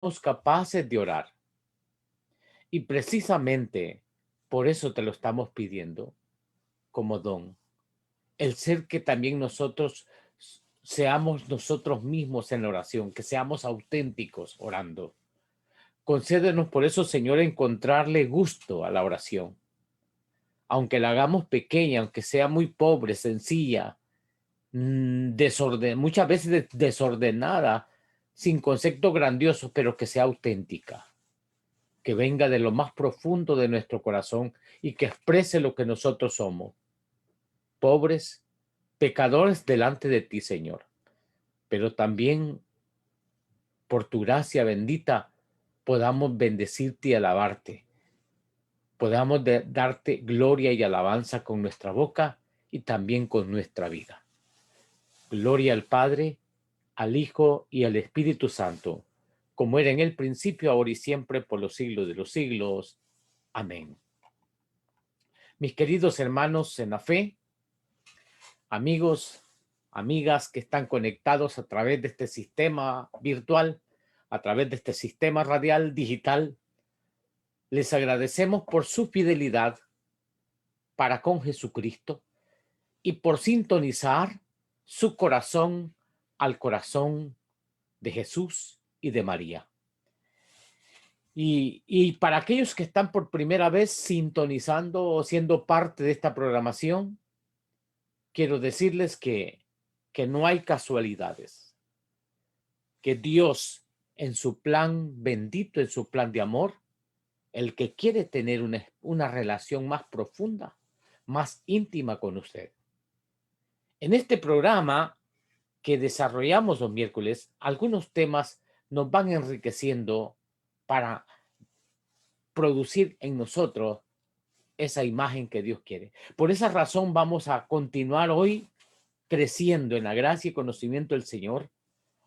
somos capaces de orar. Y precisamente por eso te lo estamos pidiendo como don. El ser que también nosotros seamos nosotros mismos en la oración, que seamos auténticos orando. Concédenos por eso, Señor, encontrarle gusto a la oración. Aunque la hagamos pequeña, aunque sea muy pobre, sencilla, muchas veces desordenada, sin concepto grandioso, pero que sea auténtica, que venga de lo más profundo de nuestro corazón y que exprese lo que nosotros somos, pobres, pecadores delante de ti, Señor, pero también por tu gracia bendita podamos bendecirte y alabarte, podamos darte gloria y alabanza con nuestra boca y también con nuestra vida. Gloria al Padre, al Hijo y al Espíritu Santo, como era en el principio, ahora y siempre, por los siglos de los siglos. Amén. Mis queridos hermanos en la fe, amigos, amigas que están conectados a través de este sistema virtual, a través de este sistema radial digital, les agradecemos por su fidelidad para con Jesucristo y por sintonizar su corazón al corazón de Jesús y de María. Y para aquellos que están por primera vez sintonizando o siendo parte de esta programación, quiero decirles que no hay casualidades, que Dios en su plan bendito, en su plan de amor, el que quiere tener una relación más profunda, más íntima con usted. En este programa que desarrollamos los miércoles, algunos temas nos van enriqueciendo para producir en nosotros esa imagen que Dios quiere. Por esa razón vamos a continuar hoy creciendo en la gracia y conocimiento del Señor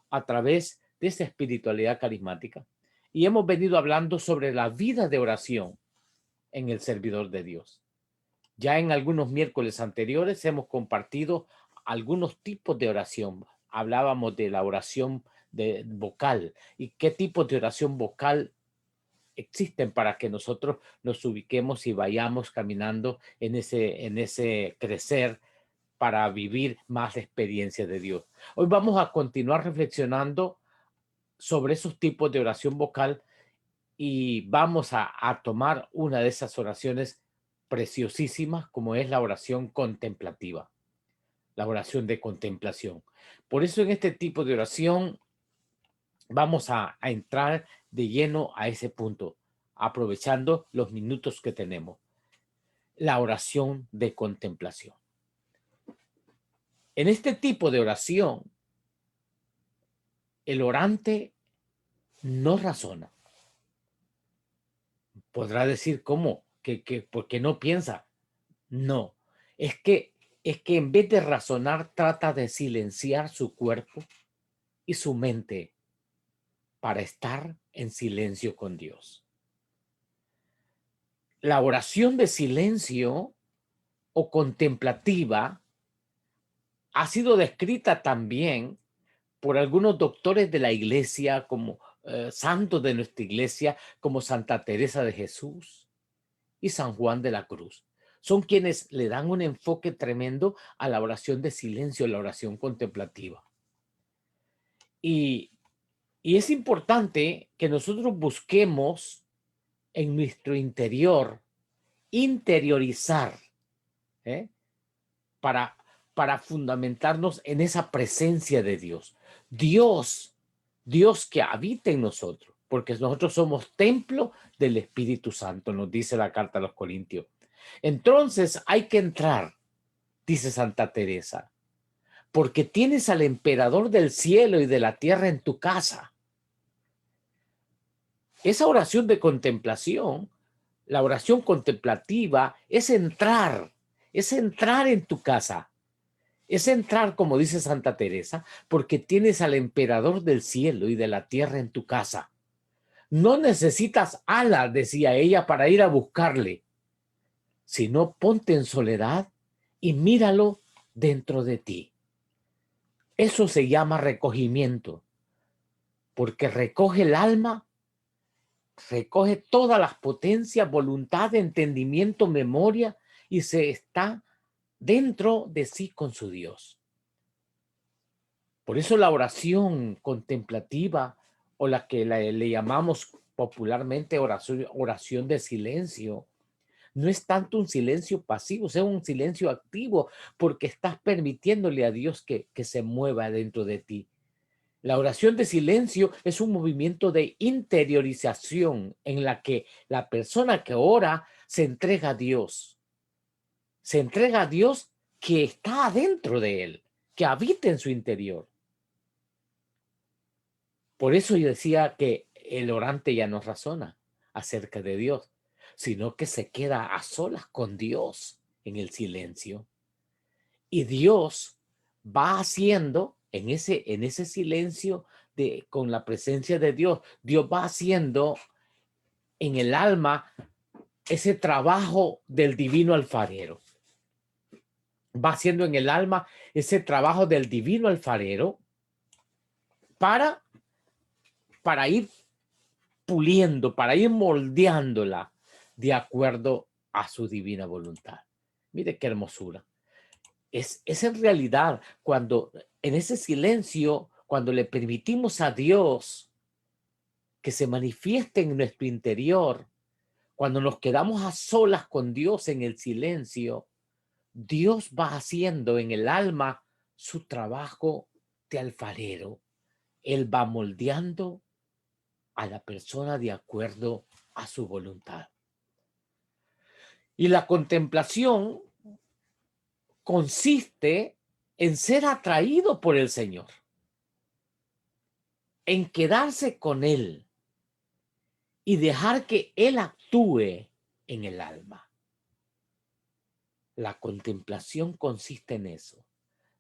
a través de esa espiritualidad carismática. Y hemos venido hablando sobre la vida de oración en el servidor de Dios. Ya en algunos miércoles anteriores hemos compartido algunos tipos de oración. Hablábamos de la oración vocal y qué tipos de oración vocal existen para que nosotros nos ubiquemos y vayamos caminando en ese crecer para vivir más experiencias de Dios. Hoy vamos a continuar reflexionando sobre esos tipos de oración vocal y vamos a tomar una de esas oraciones preciosísimas como es la oración contemplativa, la oración de contemplación. Por eso en este tipo de oración vamos a entrar de lleno a ese punto, aprovechando los minutos que tenemos. La oración de contemplación. En este tipo de oración, el orante no razona. Podrá decir, ¿cómo? ¿Por qué no piensa? No, es que, en vez de razonar, trata de silenciar su cuerpo y su mente para estar en silencio con Dios. La oración de silencio o contemplativa ha sido descrita también por algunos doctores de la iglesia como santos de nuestra iglesia, como Santa Teresa de Jesús y San Juan de la Cruz. Son quienes le dan un enfoque tremendo a la oración de silencio, la oración contemplativa. Y es importante que nosotros busquemos en nuestro interior interiorizar, ¿eh? para fundamentarnos en esa presencia de Dios. Dios que habita en nosotros, porque nosotros somos templo del Espíritu Santo, nos dice la carta a los Corintios. Entonces hay que entrar, dice Santa Teresa, porque tienes al emperador del cielo y de la tierra en tu casa. Esa oración de contemplación, la oración contemplativa, es entrar en tu casa. Es entrar, como dice Santa Teresa, porque tienes al emperador del cielo y de la tierra en tu casa. No necesitas alas, decía ella, para ir a buscarle, sino ponte en soledad y míralo dentro de ti. Eso se llama recogimiento. porque recoge el alma, recoge todas las potencias, voluntad, entendimiento, memoria, y se está dentro de sí con su Dios. Por eso la oración contemplativa, o la que le llamamos popularmente oración de silencio, no es tanto un silencio pasivo, es un silencio activo, porque estás permitiéndole a Dios que se mueva dentro de ti. La oración de silencio es un movimiento de interiorización en la que la persona que ora se entrega a Dios. Se entrega a Dios que está adentro de él, que habita en su interior. Por eso yo decía que el orante ya no razona acerca de Dios, sino que se queda a solas con Dios en el silencio. Y Dios va haciendo en ese silencio con la presencia de Dios, Dios va haciendo en el alma ese trabajo del divino alfarero. Va haciendo en el alma ese trabajo del divino alfarero para ir puliendo, para ir moldeándola de acuerdo a su divina voluntad. Mire qué hermosura. Es en realidad cuando en ese silencio, cuando le permitimos a Dios que se manifieste en nuestro interior, cuando nos quedamos a solas con Dios en el silencio, Dios va haciendo en el alma su trabajo de alfarero. Él va moldeando a la persona de acuerdo a su voluntad. Y la contemplación consiste en ser atraído por el Señor, en quedarse con Él y dejar que Él actúe en el alma. La contemplación consiste en eso,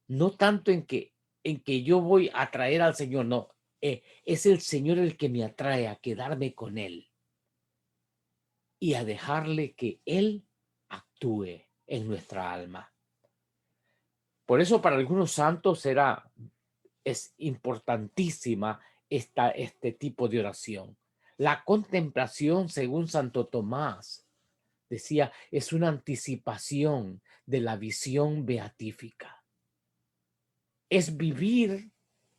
no tanto en que yo voy a atraer al Señor, no, es el Señor el que me atrae a quedarme con Él y a dejarle que Él actúe en nuestra alma. Por eso para algunos santos es importantísima este tipo de oración. La contemplación, según Santo Tomás, decía, es una anticipación de la visión beatífica. Es vivir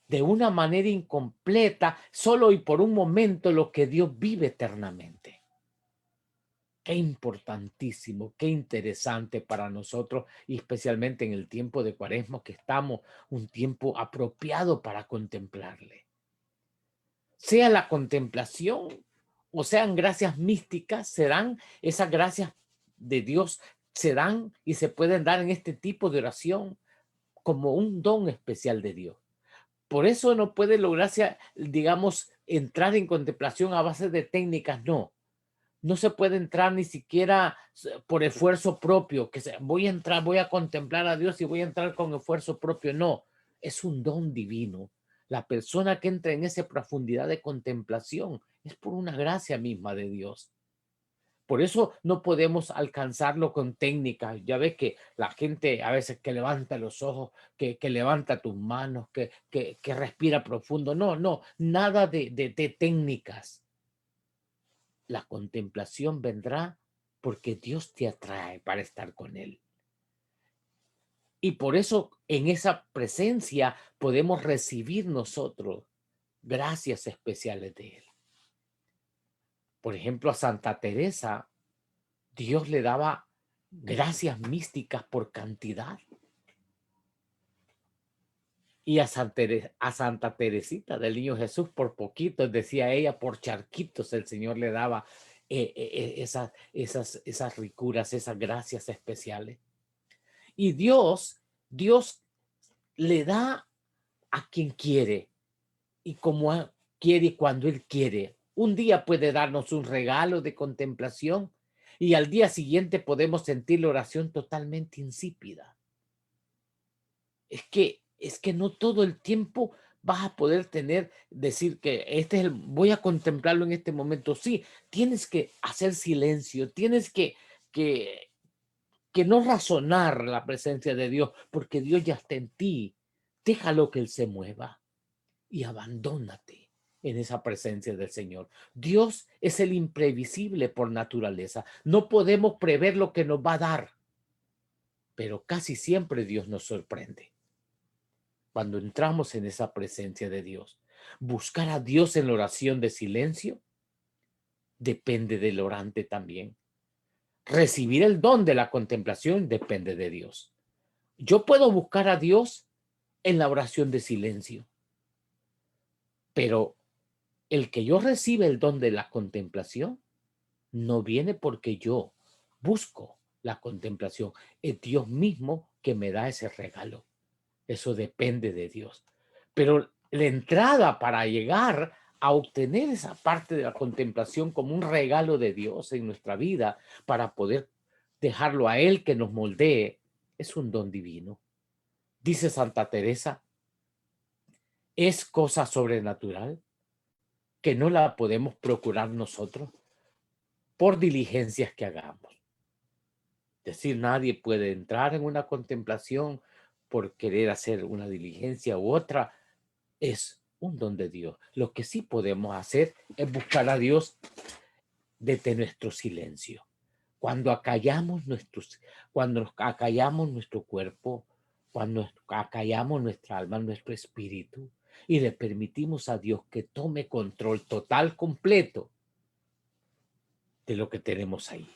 de una manera incompleta, solo y por un momento, lo que Dios vive eternamente. Qué importantísimo, qué interesante para nosotros, y especialmente en el tiempo de Cuaresma, que estamos un tiempo apropiado para contemplarle. Sea la contemplación o sean gracias místicas, serán esas gracias de Dios, se dan y se pueden dar en este tipo de oración como un don especial de Dios. Por eso no puede lograrse, digamos, entrar en contemplación a base de técnicas, no. No se puede entrar ni siquiera por esfuerzo propio, voy a entrar, voy a contemplar a Dios y voy a entrar con esfuerzo propio. No, es un don divino. La persona que entra en esa profundidad de contemplación es por una gracia misma de Dios. Por eso no podemos alcanzarlo con técnicas. Ya ves que la gente a veces que levanta los ojos, que levanta tus manos, que respira profundo. No, nada de técnicas. La contemplación vendrá porque Dios te atrae para estar con Él. Y por eso en esa presencia podemos recibir nosotros gracias especiales de Él. Por ejemplo, a Santa Teresa, Dios le daba gracias místicas por cantidad. Y a Santa Teresita del Niño Jesús por poquitos, decía ella, por charquitos el Señor le daba esas ricuras, esas gracias especiales. Y Dios le da a quien quiere y como quiere y cuando Él quiere. Un día puede darnos un regalo de contemplación y al día siguiente podemos sentir la oración totalmente insípida. Es que no todo el tiempo vas a poder decir que voy a contemplarlo en este momento. Sí, tienes que hacer silencio, tienes que no razonar la presencia de Dios, porque Dios ya está en ti. Déjalo que Él se mueva y abandónate en esa presencia del Señor. Dios es el imprevisible por naturaleza. No podemos prever lo que nos va a dar, pero casi siempre Dios nos sorprende. Cuando entramos en esa presencia de Dios, buscar a Dios en la oración de silencio depende del orante también. Recibir el don de la contemplación depende de Dios. Yo puedo buscar a Dios en la oración de silencio, pero el que yo reciba el don de la contemplación no viene porque yo busco la contemplación. Es Dios mismo que me da ese regalo. Eso depende de Dios. Pero la entrada para llegar a obtener esa parte de la contemplación como un regalo de Dios en nuestra vida, para poder dejarlo a Él que nos moldee, es un don divino. Dice Santa Teresa, es cosa sobrenatural que no la podemos procurar nosotros por diligencias que hagamos. Es decir, nadie puede entrar en una contemplación por querer hacer una diligencia u otra. Es un don de Dios. Lo que sí podemos hacer es buscar a Dios desde nuestro silencio. Cuando acallamos nuestro cuerpo, cuando acallamos nuestra alma, nuestro espíritu, y le permitimos a Dios que tome control total, completo de lo que tenemos ahí.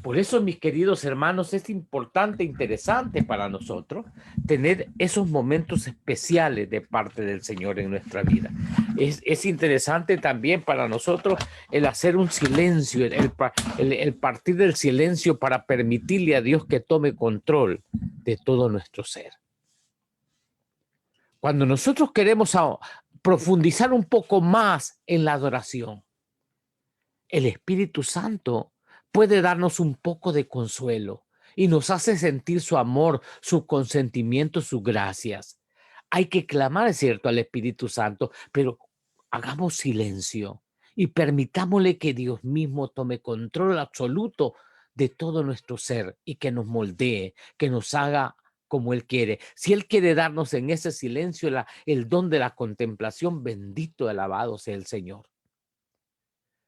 Por eso, mis queridos hermanos, es importante, interesante para nosotros tener esos momentos especiales de parte del Señor en nuestra vida. Es interesante también para nosotros el hacer un silencio, el partir del silencio para permitirle a Dios que tome control de todo nuestro ser. Cuando nosotros queremos profundizar un poco más en la adoración, el Espíritu Santo puede darnos un poco de consuelo y nos hace sentir su amor, su consentimiento, sus gracias. Hay que clamar, es cierto, al Espíritu Santo, pero hagamos silencio y permitámosle que Dios mismo tome control absoluto de todo nuestro ser y que nos moldee, que nos haga como Él quiere. Si Él quiere darnos en ese silencio el don de la contemplación, bendito, alabado sea el Señor.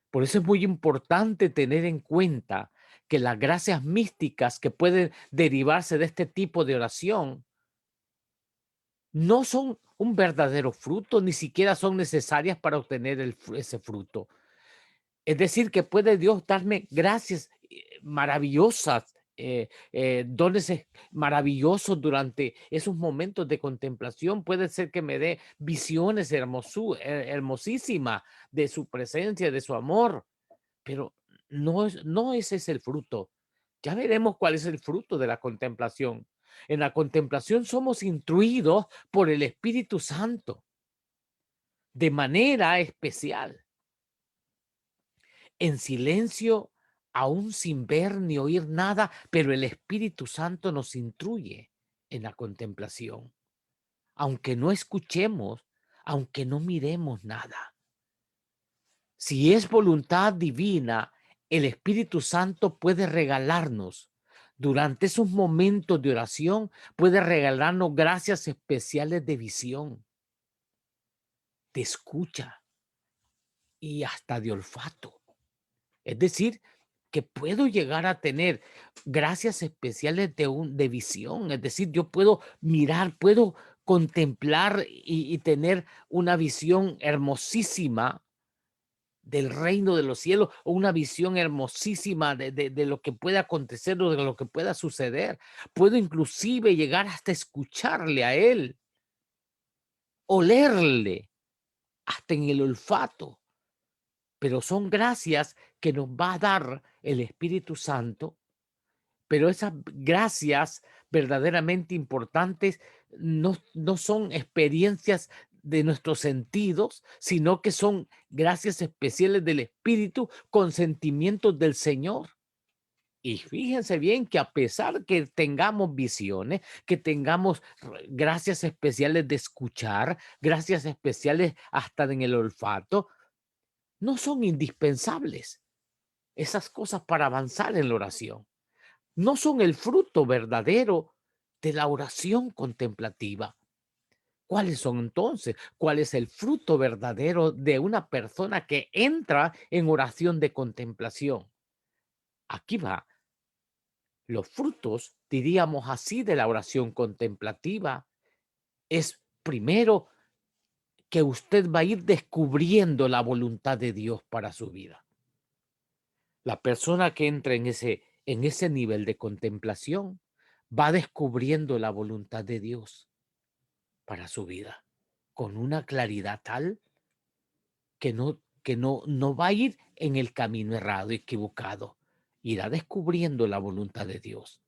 Por eso es muy importante tener en cuenta que las gracias místicas que pueden derivarse de este tipo de oración no son un verdadero fruto, ni siquiera son necesarias para obtener ese fruto. Es decir, que puede Dios darme gracias maravillosas, dones maravillosos durante esos momentos de contemplación. Puede ser que me dé visiones hermosísimas de su presencia, de su amor, pero no ese es el fruto. Ya veremos cuál es el fruto de la contemplación. En la contemplación somos instruidos por el Espíritu Santo de manera especial, en silencio, aún sin ver ni oír nada, pero el Espíritu Santo nos instruye en la contemplación, aunque no escuchemos, aunque no miremos nada. Si es voluntad divina, el Espíritu Santo puede regalarnos, durante esos momentos de oración, puede regalarnos gracias especiales de visión, de escucha y hasta de olfato. Es decir, que puedo llegar a tener gracias especiales de visión. Es decir, yo puedo mirar, puedo contemplar y tener una visión hermosísima del reino de los cielos, o una visión hermosísima de lo que puede acontecer o de lo que pueda suceder. Puedo inclusive llegar hasta escucharle a Él, olerle, hasta en el olfato. Pero son gracias que nos va a dar el Espíritu Santo. Pero esas gracias verdaderamente importantes no son experiencias de nuestros sentidos, sino que son gracias especiales del Espíritu con sentimientos del Señor. Y fíjense bien que a pesar que tengamos visiones, que tengamos gracias especiales de escuchar, gracias especiales hasta en el olfato, no son indispensables esas cosas para avanzar en la oración. No son el fruto verdadero de la oración contemplativa. ¿Cuáles son entonces? ¿Cuál es el fruto verdadero de una persona que entra en oración de contemplación? Aquí va. Los frutos, diríamos así, de la oración contemplativa es primero que usted va a ir descubriendo la voluntad de Dios para su vida. La persona que entra en ese nivel de contemplación va descubriendo la voluntad de Dios para su vida con una claridad tal que no va a ir en el camino errado, equivocado. Irá descubriendo la voluntad de Dios.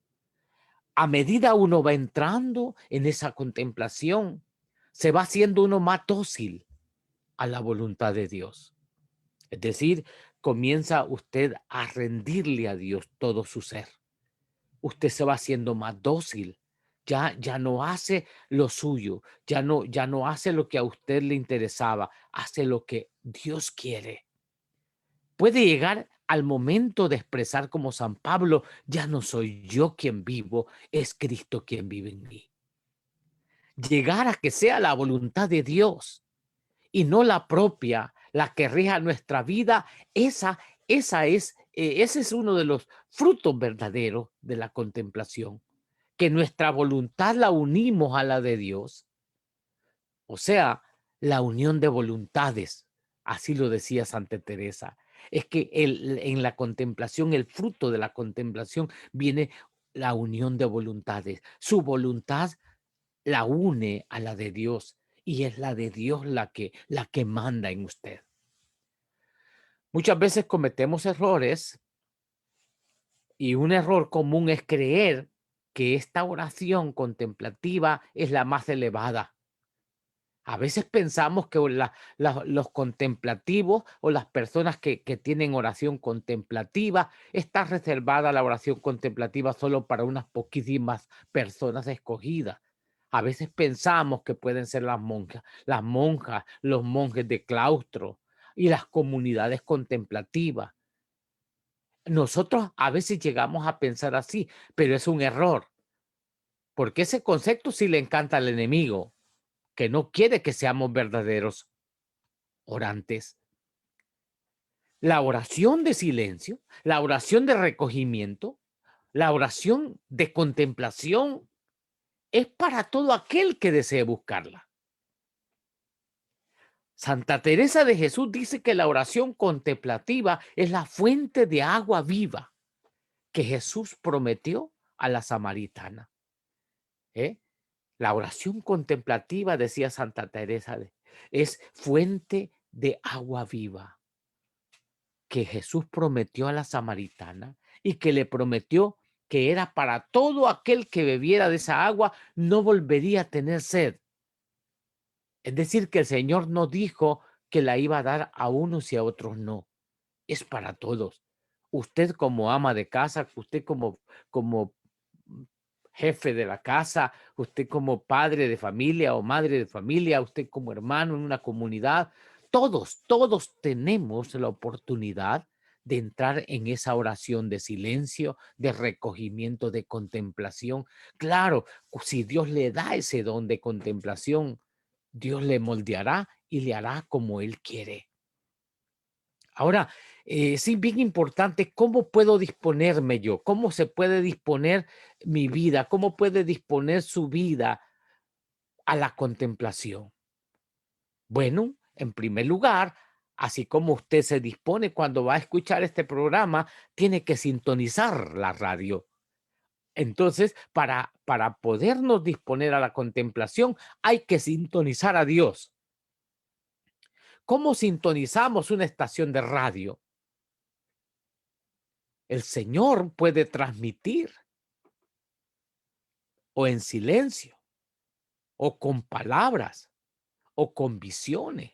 A medida uno va entrando en esa contemplación, se va haciendo uno más dócil a la voluntad de Dios. Es decir, comienza usted a rendirle a Dios todo su ser. Usted se va haciendo más dócil. Ya no hace lo suyo, ya no hace lo que a usted le interesaba, hace lo que Dios quiere. Puede llegar al momento de expresar como San Pablo, ya no soy yo quien vivo, es Cristo quien vive en mí. Llegar a que sea la voluntad de Dios y no la propia, la que rija nuestra vida, ese es uno de los frutos verdaderos de la contemplación, que nuestra voluntad la unimos a la de Dios, o sea, la unión de voluntades, así lo decía Santa Teresa. Es que en la contemplación, el fruto de la contemplación viene la unión de voluntades. Su voluntad la une a la de Dios y es la de Dios la que manda en usted. Muchas veces cometemos errores y un error común es creer que esta oración contemplativa es la más elevada. A veces pensamos que los contemplativos o las personas que tienen oración contemplativa, está reservada la oración contemplativa solo para unas poquísimas personas escogidas. A veces pensamos que pueden ser las monjas, los monjes de claustro y las comunidades contemplativas. Nosotros a veces llegamos a pensar así, pero es un error, porque ese concepto sí le encanta al enemigo, que no quiere que seamos verdaderos orantes. La oración de silencio, la oración de recogimiento, la oración de contemplación es para todo aquel que desee buscarla. Santa Teresa de Jesús dice que la oración contemplativa es la fuente de agua viva que Jesús prometió a la samaritana. La oración contemplativa, decía Santa Teresa, es fuente de agua viva que Jesús prometió a la samaritana y que le prometió que era para todo aquel que bebiera de esa agua, no volvería a tener sed. Es decir, que el Señor no dijo que la iba a dar a unos y a otros no. Es para todos. Usted como ama de casa, usted como jefe de la casa, usted como padre de familia o madre de familia, usted como hermano en una comunidad, todos tenemos la oportunidad de entrar en esa oración de silencio, de recogimiento, de contemplación. Claro, si Dios le da ese don de contemplación, Dios le moldeará y le hará como Él quiere. Ahora, sí, bien importante, ¿cómo puedo disponerme yo? ¿Cómo se puede disponer mi vida? ¿Cómo puede disponer su vida a la contemplación? Bueno, en primer lugar, así como usted se dispone cuando va a escuchar este programa, tiene que sintonizar la radio. Entonces, para podernos disponer a la contemplación, hay que sintonizar a Dios. ¿Cómo sintonizamos una estación de radio? El Señor puede transmitir o en silencio, o con palabras, o con visiones,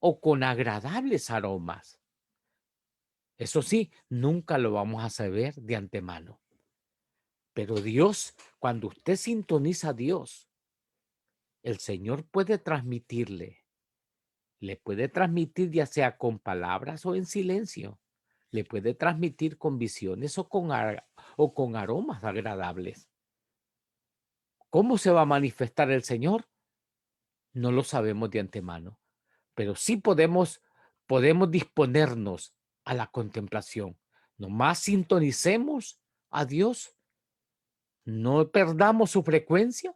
o con agradables aromas. Eso sí, nunca lo vamos a saber de antemano. Pero Dios, cuando usted sintoniza a Dios, el Señor puede transmitirle, le puede transmitir ya sea con palabras o en silencio, le puede transmitir con visiones o con aromas agradables. ¿Cómo se va a manifestar el Señor? No lo sabemos de antemano, pero sí podemos disponernos a la contemplación. Nomás sintonicemos a Dios, no perdamos su frecuencia,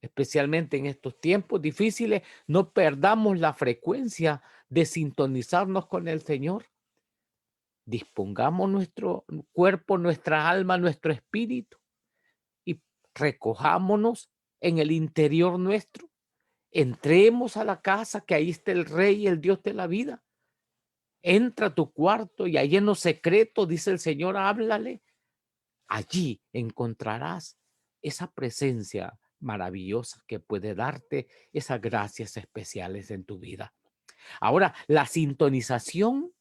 especialmente en estos tiempos difíciles, no perdamos la frecuencia de sintonizarnos con el Señor. Dispongamos nuestro cuerpo, nuestra alma, nuestro espíritu y recojámonos en el interior nuestro. Entremos a la casa, que ahí está el Rey, el Dios de la vida. Entra a tu cuarto y allí en lo secreto, dice el Señor, háblale. Allí encontrarás esa presencia maravillosa que puede darte esas gracias especiales en tu vida. Ahora, la sintonización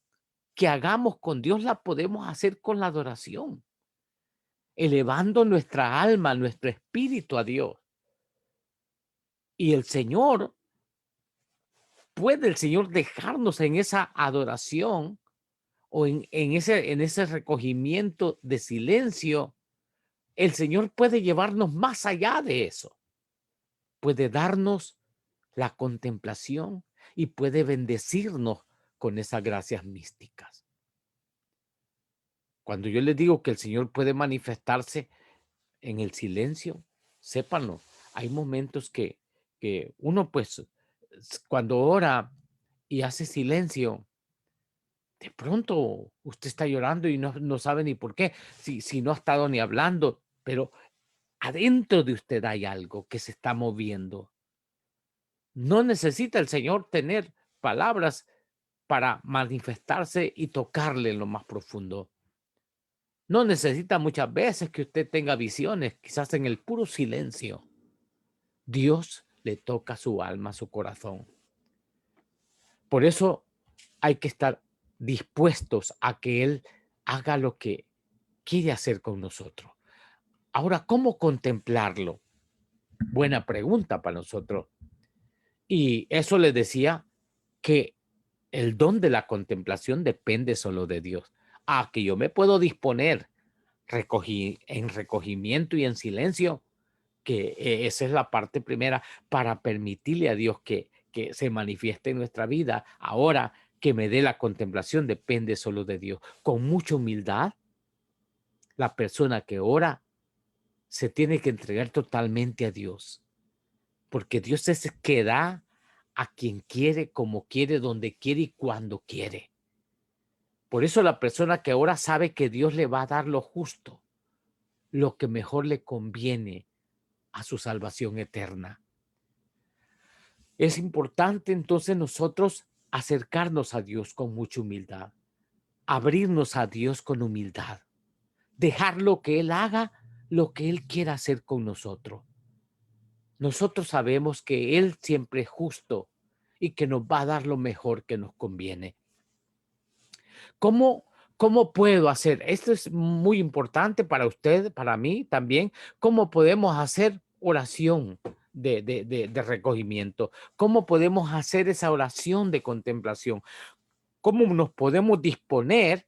que hagamos con Dios la podemos hacer con la adoración, elevando nuestra alma, nuestro espíritu a Dios. Y el Señor, puede el Señor dejarnos en esa adoración o en ese recogimiento de silencio. El Señor puede llevarnos más allá de eso. Puede darnos la contemplación y puede bendecirnos con esas gracias místicas. Cuando yo les digo que el Señor puede manifestarse en el silencio, sépanlo, hay momentos que uno pues cuando ora y hace silencio, de pronto usted está llorando y no sabe ni por qué, si no ha estado ni hablando, pero adentro de usted hay algo que se está moviendo. No necesita el Señor tener palabras para manifestarse y tocarle en lo más profundo. No necesita muchas veces que usted tenga visiones, quizás en el puro silencio. Dios le toca su alma, su corazón. Por eso hay que estar dispuestos a que Él haga lo que quiere hacer con nosotros. Ahora, ¿cómo contemplarlo? Buena pregunta para nosotros. Y eso les decía que el don de la contemplación depende solo de Dios. Que yo me puedo disponer en recogimiento y en silencio, que esa es la parte primera para permitirle a Dios que se manifieste en nuestra vida. Ahora que me dé la contemplación depende solo de Dios. Con mucha humildad, la persona que ora se tiene que entregar totalmente a Dios, porque Dios es el que da a quien quiere, como quiere, donde quiere y cuando quiere. Por eso la persona que ora sabe que Dios le va a dar lo justo, lo que mejor le conviene a su salvación eterna. Es importante entonces nosotros acercarnos a Dios con mucha humildad, abrirnos a Dios con humildad, dejarlo que Él haga lo que Él quiera hacer con nosotros. Nosotros sabemos que Él siempre es justo y que nos va a dar lo mejor que nos conviene. ¿Cómo puedo hacer? Esto es muy importante para usted, para mí también. ¿Cómo podemos hacer oración de recogimiento? ¿Cómo podemos hacer esa oración de contemplación? ¿Cómo nos podemos disponer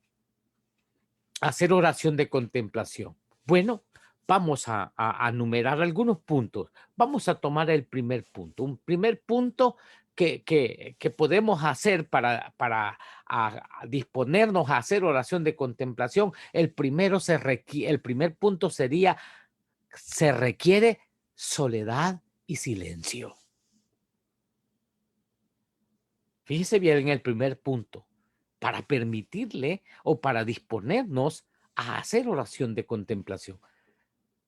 a hacer oración de contemplación? Bueno, vamos a numerar algunos puntos. Vamos a tomar el primer punto. Un primer punto que podemos hacer para disponernos a hacer oración de contemplación. El primer punto sería, se requiere soledad y silencio. Fíjese bien en el primer punto, para permitirle o para disponernos a hacer oración de contemplación.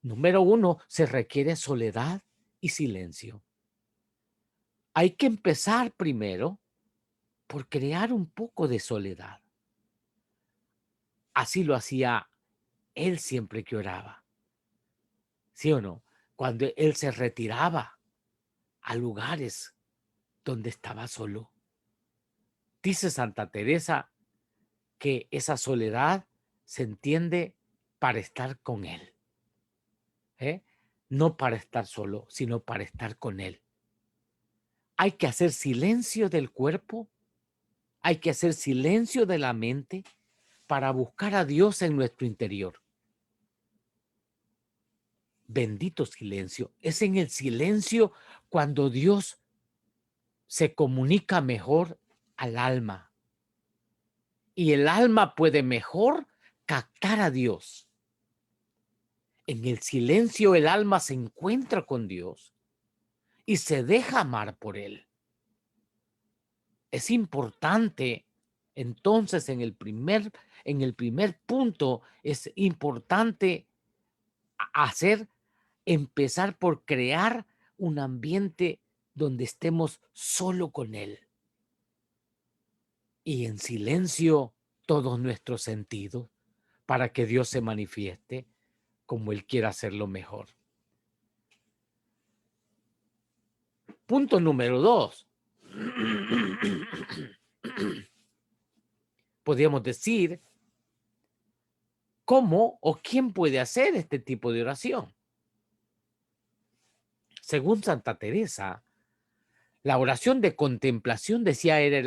Número uno, se requiere soledad y silencio. Hay que empezar primero por crear un poco de soledad. Así lo hacía él siempre que oraba. ¿Sí o no? Cuando él se retiraba a lugares donde estaba solo. Dice Santa Teresa que esa soledad se entiende para estar con él. No para estar solo, sino para estar con él. Hay que hacer silencio del cuerpo, hay que hacer silencio de la mente para buscar a Dios en nuestro interior. Bendito silencio. Es en el silencio cuando Dios se comunica mejor al alma y el alma puede mejor captar a Dios. En el silencio el alma se encuentra con Dios y se deja amar por Él. Es importante, entonces, en el primer punto, es importante empezar por crear un ambiente donde estemos solo con Él y en silencio todos nuestros sentidos para que Dios se manifieste como Él quiera hacerlo mejor. Punto número 2. Podríamos decir, ¿cómo o quién puede hacer este tipo de oración? Según Santa Teresa, la oración de contemplación, decía, era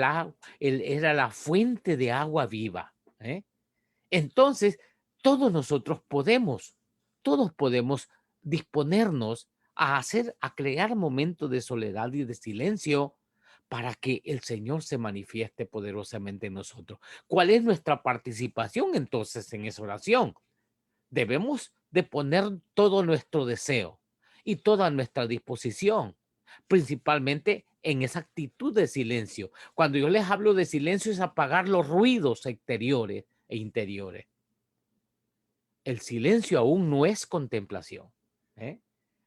la fuente de agua viva. Entonces, todos podemos disponernos a crear momentos de soledad y de silencio para que el Señor se manifieste poderosamente en nosotros. ¿Cuál es nuestra participación entonces en esa oración? Debemos de poner todo nuestro deseo y toda nuestra disposición, principalmente en esa actitud de silencio. Cuando yo les hablo de silencio es apagar los ruidos exteriores e interiores. El silencio aún no es contemplación.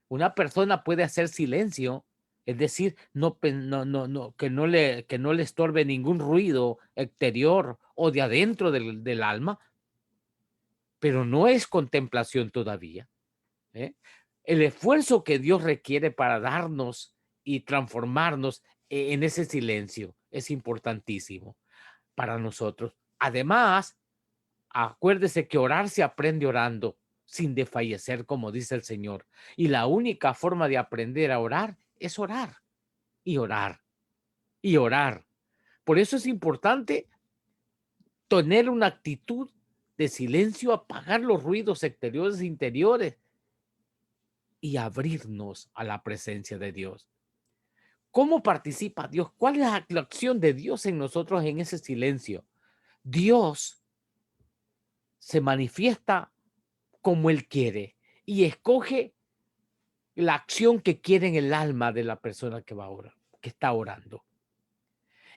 Una persona puede hacer silencio, es decir, que no le estorbe ningún ruido exterior o de adentro del alma, pero no es contemplación todavía. El esfuerzo que Dios requiere para darnos y transformarnos en ese silencio es importantísimo para nosotros. Además, acuérdese que orar se aprende orando, sin desfallecer, como dice el Señor. Y la única forma de aprender a orar es orar y orar y orar. Por eso es importante tener una actitud de silencio, apagar los ruidos exteriores e interiores y abrirnos a la presencia de Dios. ¿Cómo participa Dios? ¿Cuál es la acción de Dios en nosotros en ese silencio? Dios se manifiesta como Él quiere y escoge la acción que quiere en el alma de la persona que va a orar, que está orando.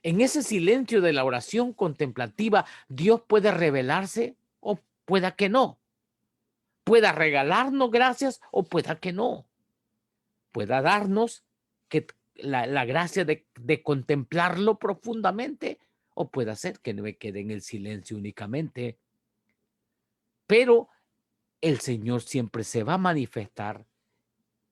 En ese silencio de la oración contemplativa, Dios puede revelarse o pueda que no. Pueda regalarnos gracias o pueda que no. Pueda darnos la gracia de contemplarlo profundamente o pueda ser que no me quede en el silencio únicamente. Pero el Señor siempre se va a manifestar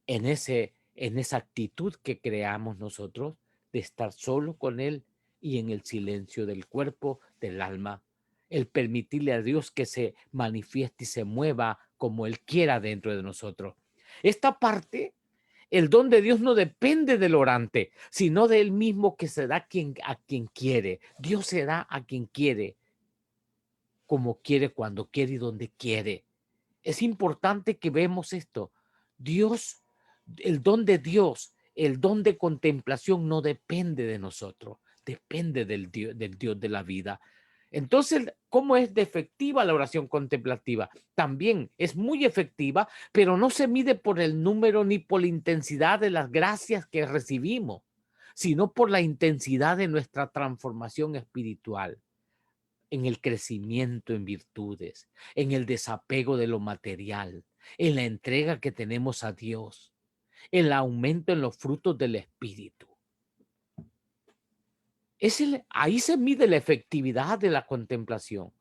en esa actitud que creamos nosotros de estar solo con Él y en el silencio del cuerpo, del alma, el permitirle a Dios que se manifieste y se mueva como Él quiera dentro de nosotros. Esta parte, el don de Dios no depende del orante, sino de Él mismo que se da a quien quiere. Dios se da a quien quiere, como quiere, cuando quiere y donde quiere. Es importante que vemos esto. Dios, el don de Dios, el don de contemplación no depende de nosotros, depende del Dios de la vida. Entonces, ¿cómo es de efectiva la oración contemplativa? También es muy efectiva, pero no se mide por el número ni por la intensidad de las gracias que recibimos, sino por la intensidad de nuestra transformación espiritual, en el crecimiento en virtudes, en el desapego de lo material, en la entrega que tenemos a Dios, el aumento en los frutos del Espíritu. Ahí se mide la efectividad de la contemplación.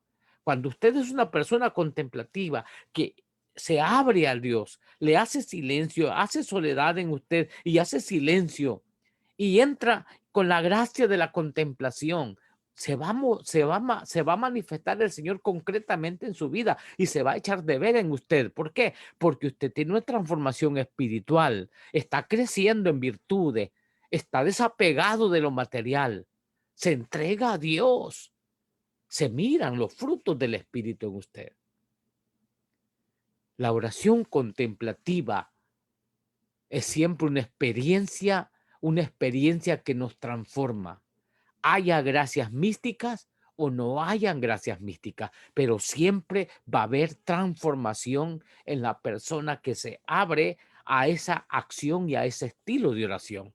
Cuando usted es una persona contemplativa que se abre a Dios, le hace silencio, hace soledad en usted y hace silencio y entra con la gracia de la contemplación, se va a manifestar el Señor concretamente en su vida y se va a echar de ver en usted. ¿Por qué? Porque usted tiene una transformación espiritual, está creciendo en virtudes, está desapegado de lo material, se entrega a Dios, se miran los frutos del Espíritu en usted. La oración contemplativa es siempre una experiencia una experiencia que nos transforma. Haya gracias místicas o no hayan gracias místicas, pero siempre va a haber transformación en la persona que se abre a esa acción y a ese estilo de oración.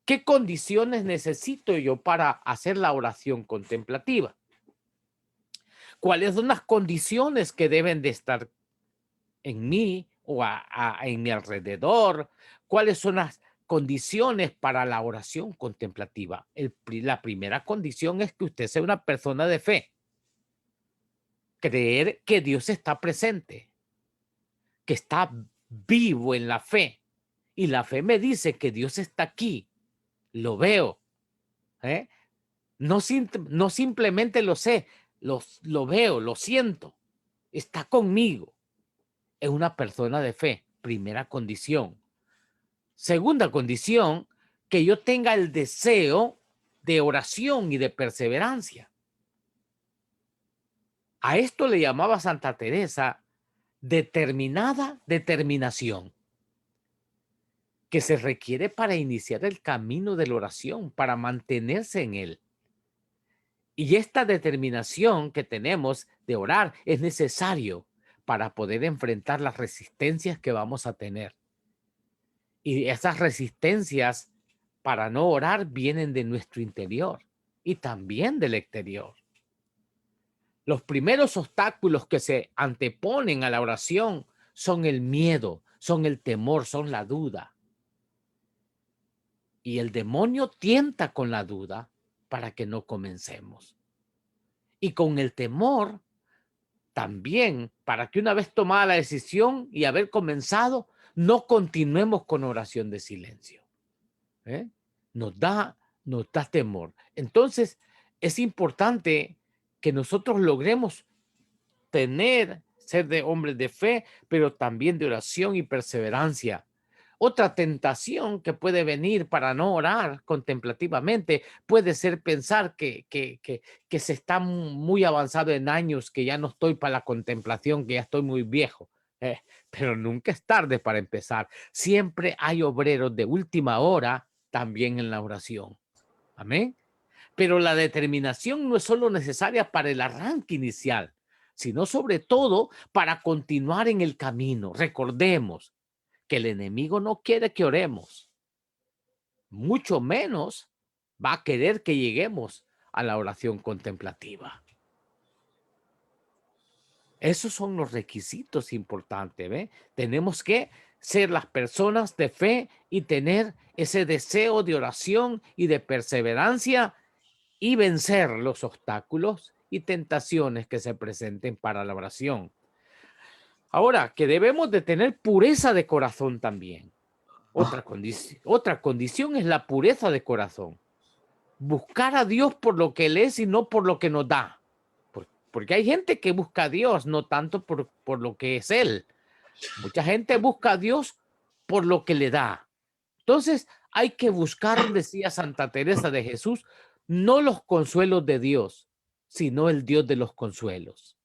¿Qué condiciones necesito yo para hacer la oración contemplativa? ¿Cuáles son las condiciones que deben de estar en mí o en mi alrededor? ¿Cuáles son las condiciones para la oración contemplativa? La primera condición es que usted sea una persona de fe. Creer que Dios está presente, que está vivo en la fe. Y la fe me dice que Dios está aquí. Lo veo. ¿Eh? No simplemente lo sé, lo veo, lo siento. Está conmigo. Es una persona de fe. Primera condición. Segunda condición, que yo tenga el deseo de oración y de perseverancia. A esto le llamaba Santa Teresa determinada determinación, que se requiere para iniciar el camino de la oración, para mantenerse en él. Y esta determinación que tenemos de orar es necesario para poder enfrentar las resistencias que vamos a tener. Y esas resistencias para no orar vienen de nuestro interior y también del exterior. Los primeros obstáculos que se anteponen a la oración son el miedo, son el temor, son la duda. Y el demonio tienta con la duda para que no comencemos. Y con el temor también, para que una vez tomada la decisión y haber comenzado, no continuemos con oración de silencio. Nos da temor. Entonces, es importante que nosotros logremos ser de hombres de fe, pero también de oración y perseverancia. Otra tentación que puede venir para no orar contemplativamente puede ser pensar que se está muy avanzado en años, que ya no estoy para la contemplación, que ya estoy muy viejo. Pero nunca es tarde para empezar. Siempre hay obreros de última hora también en la oración. Amén. Pero la determinación no es solo necesaria para el arranque inicial, sino sobre todo para continuar en el camino. Recordemos que el enemigo no quiere que oremos, mucho menos va a querer que lleguemos a la oración contemplativa. Esos son los requisitos importantes, ¿ve? Tenemos que ser las personas de fe y tener ese deseo de oración y de perseverancia y vencer los obstáculos y tentaciones que se presenten para la oración. Ahora, que debemos de tener pureza de corazón también. Otra condición es la pureza de corazón. Buscar a Dios por lo que Él es y no por lo que nos da. Porque hay gente que busca a Dios no tanto por lo que es Él. Mucha gente busca a Dios por lo que le da. Entonces hay que buscar, decía Santa Teresa de Jesús, no los consuelos de Dios, sino el Dios de los consuelos.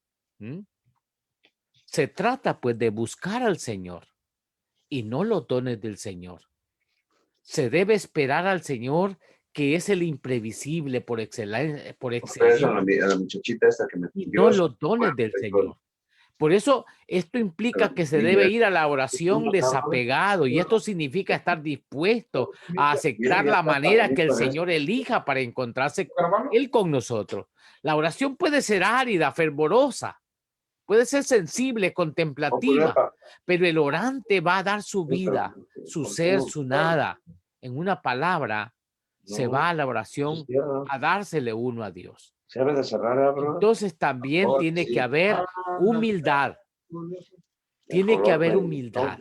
Se trata pues de buscar al Señor y no los dones del Señor. Se debe esperar al Señor, que es el imprevisible por excelencia, la muchachita esta que me y no los dones del Señor. Por eso esto implica que se debe ir a la oración desapegado, y esto significa estar dispuesto a aceptar la manera que el Señor elija para encontrarse Él con nosotros. La oración puede ser árida, fervorosa, puede ser sensible, contemplativa, pero el orante va a dar su vida, su ser, su nada. En una palabra, se va a la oración a dársele uno a Dios. Entonces también tiene que haber humildad. Tiene que haber humildad.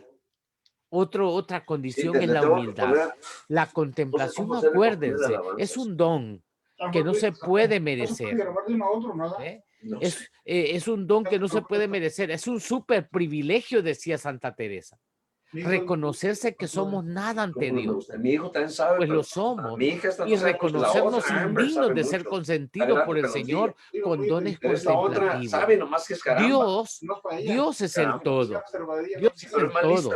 Otra condición es la humildad. La contemplación, acuérdense, es un don que no se puede merecer. Es un don que no se puede merecer. Es un súper privilegio, decía Santa Teresa. Reconocerse que somos nada ante Dios, pues lo somos, y reconocernos indignos de ser consentidos por el Señor con dones contemplativos. Dios es el todo. Dios es el todo.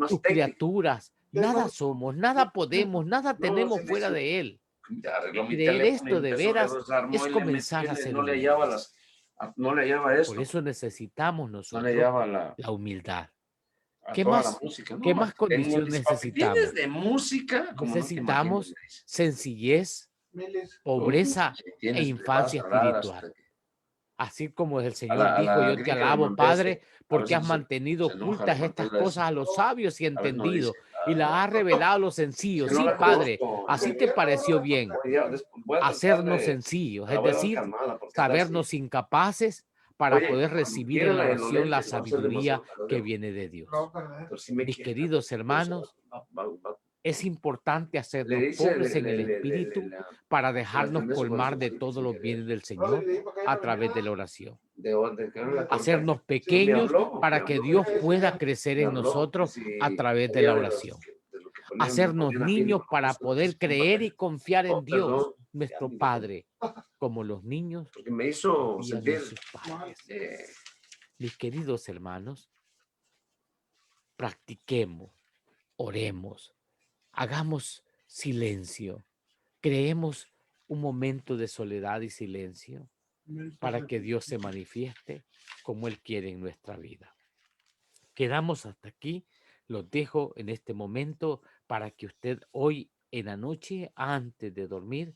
Sus criaturas Nada somos, nada podemos, nada No, tenemos se me fuera hizo. de Él. Ya arregló mi Creer teléfono y esto de empezó, veras desarmó es y le comenzar metí, a ser no le hallaba humildes. no le hallaba Por esto, eso necesitamos no le nosotros hallaba la humildad. a ¿Qué toda la más, música. qué No, más aquí tengo, condición dice, papi, ¿tienes necesitamos? de música? Como no tengo tiempo, Necesitamos me dice. sencillez, pobreza Si e tienes, le vas infancia a dar espiritual. hasta que Así como el Señor a dijo, la yo te gringa cuando alabo, empiece, Padre, a porque veces has mantenido se enoja, ocultas hermano, estas entonces le cosas dice, a los sabios y a veces no dice, entendidos y las has revelado a los es sencillos. que no Sí, la Padre, conozco. así te pareció bien. Voy a tratar Hacernos de, sencillos, la es voy a dar decir, calmada porque anda así. sabernos incapaces para Oye, poder cuando recibir en quieran la los oración la lentes, va a ser sabiduría demasiado tarde. que viene de Dios. Pero si me Mis quiere, queridos hermanos, es importante le hacernos dice, pobres en el espíritu para dejarnos atender su colmar corazón de todos sin los querer. bienes del Señor a través de la oración. De que no la corté. Hacernos Sí, pequeños para que Dios pueda crecer me en habló que nosotros si a través de sabía la de, oración. de lo que ponían, me Hacernos ponían a mí, niños no, para poder creer y confiar en oh, Dios, perdón, ya nuestro me dijo, Padre, como los niños porque me hizo confían en sentir, sus padres. eh, Mis queridos hermanos, practiquemos, oremos, hagamos silencio, creemos un momento de soledad y silencio para que Dios se manifieste como Él quiere en nuestra vida. Quedamos hasta aquí. Los dejo en este momento para que usted hoy en la noche, antes de dormir,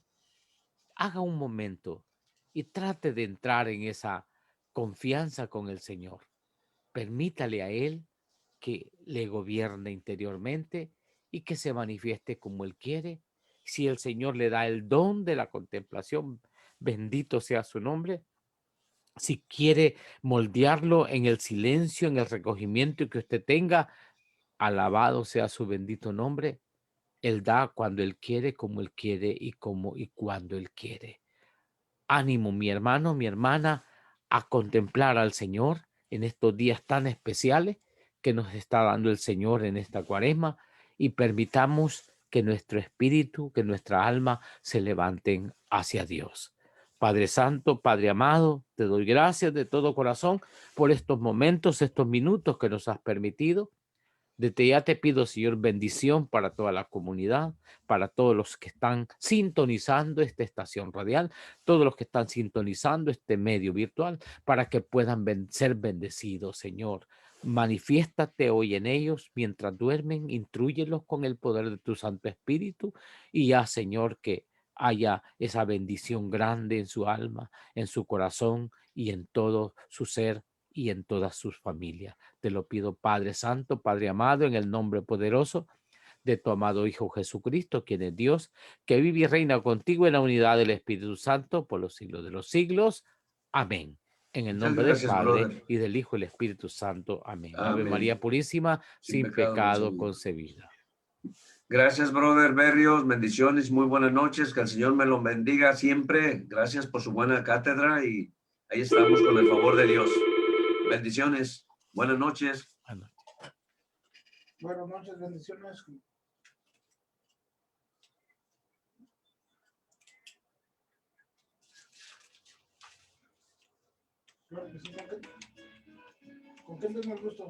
haga un momento y trate de entrar en esa confianza con el Señor. Permítale a Él que le gobierne interiormente y que se manifieste como Él quiere. Si el Señor le da el don de la contemplación, bendito sea su nombre. Si quiere moldearlo en el silencio, en el recogimiento que usted tenga, alabado sea su bendito nombre. Él da cuando Él quiere, como Él quiere y como y cuando Él quiere. Ánimo, mi hermano, mi hermana, a contemplar al Señor en estos días tan especiales que nos está dando el Señor en esta cuaresma y permitamos que nuestro espíritu, que nuestra alma se levanten hacia Dios. Padre Santo, Padre amado, te doy gracias de todo corazón por estos momentos, estos minutos que nos has permitido. Desde ya te pido, Señor, bendición para toda la comunidad, para todos los que están sintonizando esta estación radial, todos los que están sintonizando este medio virtual, para que puedan ser bendecidos, Señor. Manifiéstate hoy en ellos mientras duermen, intrúyelos con el poder de tu Santo Espíritu y ya, Señor, que haya esa bendición grande en su alma, en su corazón y en todo su ser y en todas sus familias. Te lo pido, Padre Santo, Padre amado, en el nombre poderoso de tu amado Hijo Jesucristo, quien es Dios, que vive y reina contigo en la unidad del Espíritu Santo por los siglos de los siglos. Amén. En el muchas nombre del gracias, Padre brother. y del Hijo y el Espíritu Santo. Amén. Ave Amén. María Purísima, Sin sin pecado pecado concebido. concebida. Gracias, brother Berrios. Bendiciones, muy buenas noches. Que el Señor me lo bendiga siempre. Gracias por su buena cátedra y ahí estamos con el favor de Dios. Bendiciones. Buenas noches. Buenas noches, bendiciones. Claro que sí, ¿con qué tengo el gusto?